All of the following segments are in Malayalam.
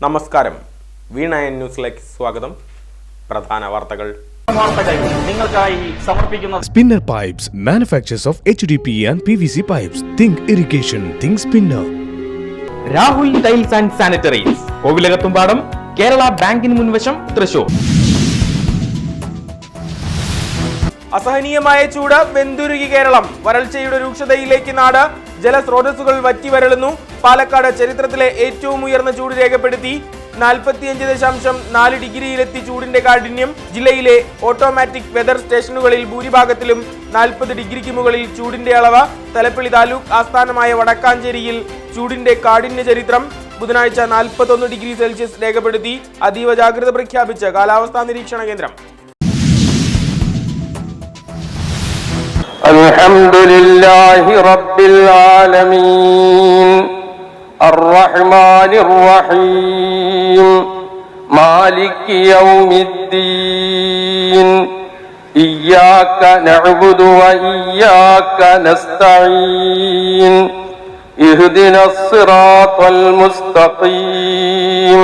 നമസ്കാരം, വീണ ന്യൂസിലേക്ക് സ്വാഗതം. പ്രധാന വാർത്തകൾ നിങ്ങൾക്കായി സമർപ്പിക്കുന്ന Spinner Pipes, manufacturers of HDPE and PVC pipes. Think irrigation, think Spinner. Rahul tiles and sanitaries, Kovilakathumpadam, Kerala ബാങ്കിന് മുൻവശം, തൃശൂർ. അസഹനീയമായ ചൂട് വെന്തുരുകി കേരളം. വരൾച്ചയുടെ രൂക്ഷതയിലേക്ക് നാട്. ജലസ്രോതസ്സുകൾ വറ്റിവരളുന്നു. പാലക്കാട് ചരിത്രത്തിലെ ഏറ്റവും ഉയർന്ന ചൂട് രേഖപ്പെടുത്തി. 45.4 ഡിഗ്രിയിലെത്തി ചൂടിന്റെ കാഠിന്യം. ജില്ലയിലെ ഓട്ടോമാറ്റിക് വെതർ സ്റ്റേഷനുകളിൽ ഭൂരിഭാഗത്തിലും 40 ഡിഗ്രിക്ക് മുകളിൽ ചൂടിന്റെ അളവ്. തലപ്പള്ളി താലൂക്ക് ആസ്ഥാനമായ വടക്കാഞ്ചേരിയിൽ ചൂടിന്റെ കാഠിന്യ ചരിത്രം. ബുധനാഴ്ച 41 ഡിഗ്രി സെൽഷ്യസ് രേഖപ്പെടുത്തി. അതീവ ജാഗ്രത പ്രഖ്യാപിച്ച് കാലാവസ്ഥാ നിരീക്ഷണ കേന്ദ്രം. അൽഹംദുലില്ലാഹി റബ്ബിൽ ആലമീൻ അർറഹ്മാനിർ റഹീം മാലികി യൗമിദ്ദീൻ ഇയ്യാക നഅ്ബുദു വ ഇയ്യാക നസ്തഈൻ ഇഹ്ദിനസ് സിറാത്തൽ മുസ്തഖീം.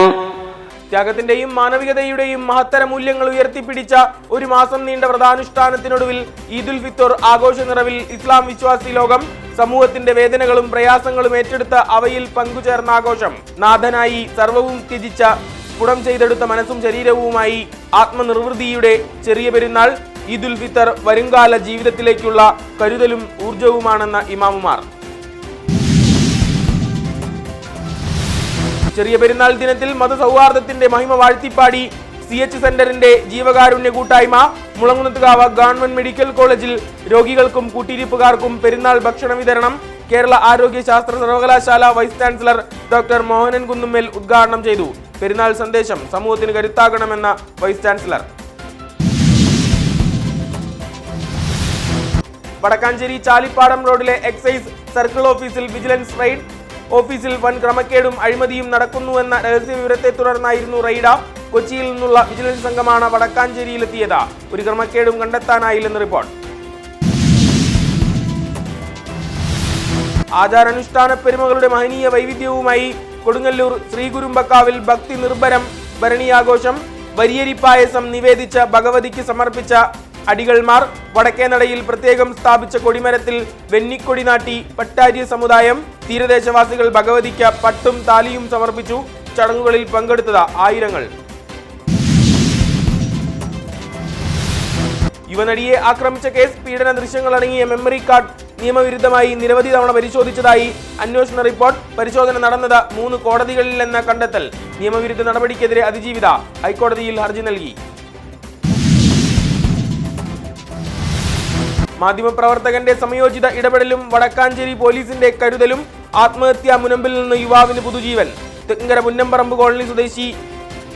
ത്യാഗത്തിന്റെയും മാനവികതയുടെയും മഹത്തര മൂല്യങ്ങൾ ഉയർത്തിപ്പിടിച്ച ഒരു മാസം നീണ്ട വ്രതാനുഷ്ഠാനത്തിനൊടുവിൽ ഈദുൽ ഫിത്തർ ആഘോഷ നിറവിൽ ഇസ്ലാം വിശ്വാസി ലോകം. സമൂഹത്തിന്റെ വേദനകളും പ്രയാസങ്ങളും ഏറ്റെടുത്ത അവയിൽ പങ്കുചേർന്ന ആഘോഷം. നാഥനായി സർവവും ത്യജിച്ച സ്ഫുടം ചെയ്തെടുത്ത മനസ്സും ശരീരവുമായി ആത്മനിർവൃതിയുടെ ചെറിയ പെരുന്നാൾ. ഈദുൽ ഫിത്തർ വരുംകാല ജീവിതത്തിലേക്കുള്ള കരുതലും ഊർജവുമാണെന്ന ഇമാമുമാർ. ചെറിയ പെരുന്നാൾ ദിനത്തിൽ മതസൗഹാർദ്ദത്തിന്റെ മഹിമ വാഴ്ത്തിപ്പാടി CH സെന്ററിന്റെ ജീവകാരുണ്യ കൂട്ടായ്മ. മുളങ്ങുന്നത്തുകാവ് ഗവൺമെന്റ് മെഡിക്കൽ കോളേജിൽ രോഗികൾക്കും കൂട്ടിരിപ്പുകാർക്കും പെരുന്നാൾ ഭക്ഷണ വിതരണം. കേരള ആരോഗ്യ ശാസ്ത്ര സർവകലാശാല vice chancellor doctor Mohanan Kunnummel ഉദ്ഘാടനം ചെയ്തു. പെരുന്നാൾ സന്ദേശം സമൂഹത്തിന് കരുത്താകണമെന്ന വൈസ് ചാൻസലർ. വടക്കാഞ്ചേരി ചാലിപ്പാടം റോഡിലെ എക്സൈസ് സർക്കിൾ ഓഫീസിൽ വിജിലൻസ് റെയ്ഡ്. ഓഫീസിൽ വൻ ക്രമക്കേടും അഴിമതിയും നടക്കുന്നുവെന്ന രഹസ്യ വിവരത്തെ തുടർന്നായിരുന്നു റെയ്ഡ്. കൊച്ചിയിൽ നിന്നുള്ള വിജിലൻസ് സംഘമാണ് വടക്കാഞ്ചേരിയിലെത്തിയത്. ഒരു ക്രമക്കേടും കണ്ടെത്താനായില്ലെന്ന് റിപ്പോർട്ട്. ആചാരാനുഷ്ഠാന പെരുമകളുടെ മഹനീയ വൈവിധ്യവുമായി കൊടുങ്ങല്ലൂർ ശ്രീകുരുമ്പക്കാവിൽ ഭക്തി നിർഭരം ഭരണിയാഘോഷം. വരിയരിപ്പായസം നിവേദിച്ച ഭഗവതിക്ക് സമർപ്പിച്ച അടികൾമാർ. വടക്കേനടയിൽ പ്രത്യേകം സ്ഥാപിച്ച കൊടിമരത്തിൽ വെന്നിക്കൊടി നാട്ടി പട്ടാര്യ സമുദായം. തീരദേശവാസികൾ ഭഗവതിക്ക് പട്ടും താലിയും സമർപ്പിച്ചു. ചടങ്ങുകളിൽ പങ്കെടുത്തത് ആയിരങ്ങൾ. യുവനടിയെ ആക്രമിച്ച കേസ് പീഡന ദൃശ്യങ്ങളടങ്ങിയ മെമ്മറി കാർഡ് നിയമവിരുദ്ധമായി നിരവധി തവണ പരിശോധിച്ചതായി അന്വേഷണ റിപ്പോർട്ട്. പരിശോധന നടന്നത് 3 കോടതികളിലെന്ന കണ്ടെത്തൽ. നിയമവിരുദ്ധ നടപടിക്കെതിരെ അതിജീവിത ഹൈക്കോടതിയിൽ ഹർജി നൽകി. മാധ്യമപ്രവർത്തകന്റെ സമയോചിത ഇടപെടലും വടക്കാഞ്ചേരി പോലീസിന്റെ കരുതലും. ആത്മഹത്യാ മുനമ്പിൽ നിന്ന് യുവാവിന് പുതുജീവൻ. തെങ്കര പുന്നമ്പറമ്പ് കോളനി സ്വദേശി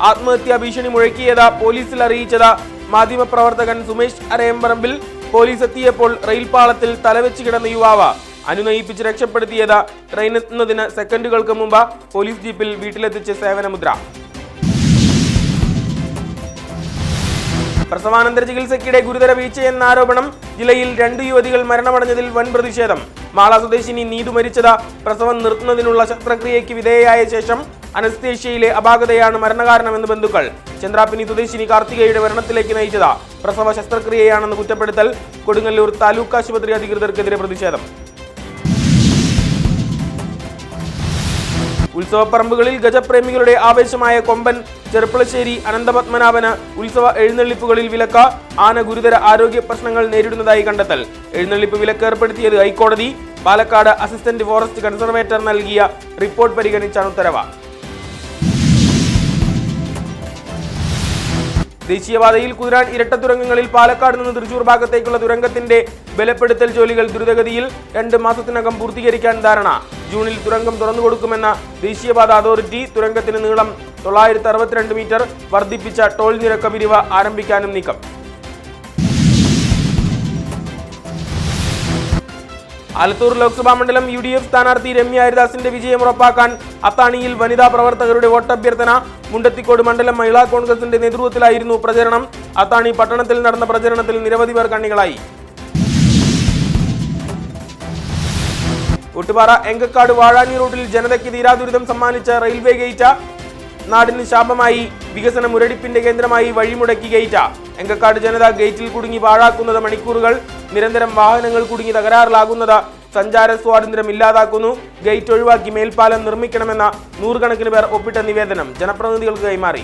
ആത്മഹത്യാ ഭീഷണി മുഴക്കിയത് പോലീസിൽ അറിയിച്ചത് മാധ്യമപ്രവർത്തകൻ സുമേഷ് അരയമ്പറമ്പിൽ. പോലീസ് എത്തിയപ്പോൾ റെയിൽപാളത്തിൽ തലവെച്ച് കിടന്ന യുവാവ് അനുനയിപ്പിച്ച് രക്ഷപ്പെടുത്തിയത് ട്രെയിനെത്തുന്നതിന് സെക്കൻഡുകൾക്ക് മുമ്പ് പോലീസ് ജീപ്പിൽ വീട്ടിലെത്തിച്ച് സേവനമുദ്ര. പ്രസവാനന്തര ചികിത്സയ്ക്കിടെ ഗുരുതര വീഴ്ചയെന്ന ആരോപണം. ജില്ലയിൽ 2 യുവതികൾ മരണമടഞ്ഞതിൽ വൻ പ്രതിഷേധം. മാള സ്വദേശിനി നീതു മരിച്ചത് പ്രസവം നിർത്തുന്നതിനുള്ള ശസ്ത്രക്രിയയ്ക്ക് വിധേയയായ ശേഷം. അനസ്തേഷ്യയിലെ അപാകതയാണ് മരണകാരണമെന്ന് ബന്ധുക്കൾ. ചന്ദ്രാപ്പിനി സ്വദേശിനി കാർത്തികയുടെ മരണത്തിലേക്ക് നയിച്ചത് പ്രസവ ശസ്ത്രക്രിയയാണെന്ന് കുറ്റപ്പെടുത്തൽ. കൊടുങ്ങല്ലൂർ താലൂക്ക് ആശുപത്രി അധികൃതർക്കെതിരെ പ്രതിഷേധം. ഉത്സവപ്പറമ്പുകളിൽ ഗജപ്രേമികളുടെ ആവേശമായ കൊമ്പൻ. ചെറുപ്പളശ്ശേരി അനന്തപത്മനാഭന് ഉത്സവ എഴുന്നള്ളിപ്പുകളിൽ വിലക്ക്. ആന ഗുരുതര ആരോഗ്യ പ്രശ്നങ്ങൾ നേരിടുന്നതായി കണ്ടെത്തൽ. എഴുന്നള്ളിപ്പ് വിലക്ക് ഏർപ്പെടുത്തിയത് ഹൈക്കോടതി. പാലക്കാട് അസിസ്റ്റന്റ് ഫോറസ്റ്റ് കൺസർവേറ്റർ നൽകിയ റിപ്പോർട്ട് പരിഗണിച്ചാണ് ഉത്തരവ്. ദേശീയപാതയിൽ കുതിരാൻ ഇരട്ടത്തുരങ്കങ്ങളിൽ പാലക്കാട് നിന്ന് തൃശൂർ ഭാഗത്തേക്കുള്ള തുരങ്കത്തിന്റെ ബലപ്പെടുത്തൽ ജോലികൾ ദ്രുതഗതിയിൽ. 2 മാസത്തിനകം പൂർത്തീകരിക്കാൻ ധാരണ. ജൂണിൽ തുരങ്കം തുറന്നുകൊടുക്കുമെന്ന ദേശീയപാത അതോറിറ്റി. തുരങ്കത്തിന് നീളം 962 മീറ്റർ. വർദ്ധിപ്പിച്ച ടോൾ നിരക്ക് പിരിവ് ആരംഭിക്കാനും നീക്കം. ആലത്തൂർ ലോക്സഭാ മണ്ഡലം UDF സ്ഥാനാർത്ഥി രമ്യ ഹരിദാസിന്റെ വിജയം ഉറപ്പാക്കാൻ അത്താണിയിൽ വനിതാ പ്രവർത്തകരുടെ വോട്ടഭ്യർത്ഥന. മുണ്ടത്തിക്കോട് മണ്ഡലം മഹിളാ കോൺഗ്രസിന്റെ നേതൃത്വത്തിലായിരുന്നു പ്രചരണം. അത്താണി പട്ടണത്തിൽ നടന്ന പ്രചരണത്തിൽ നിരവധി പേർ കണ്ണികളായി. ഒട്ടുപാറ എങ്കക്കാട് വാഴാനി റൂട്ടിൽ ജനതയ്ക്ക് തീരാദുരിതം സമ്മാനിച്ച റെയിൽവേ ഗേറ്റ്. നാടിന് ശാപമായി. വികസന മുരടിപ്പിന്റെ കേന്ദ്രമായി വഴിമുടക്കി ഗേറ്റ്. എങ്കക്കാട് ജനത ഗേറ്റിൽ കുടുങ്ങി പാഴാക്കുന്നത് മണിക്കൂറുകൾ. നിരന്തരം വാഹനങ്ങൾ കുടുങ്ങി തകരാറിലാകുന്നത് സഞ്ചാര സ്വാതന്ത്ര്യം ഇല്ലാതാക്കുന്നു. ഗേറ്റ് ഒഴിവാക്കി മേൽപ്പാലം നിർമ്മിക്കണമെന്ന നൂറുകണക്കിന് പേർ ഒപ്പിട്ട നിവേദനം ജനപ്രതിനിധികൾക്ക് കൈമാറി.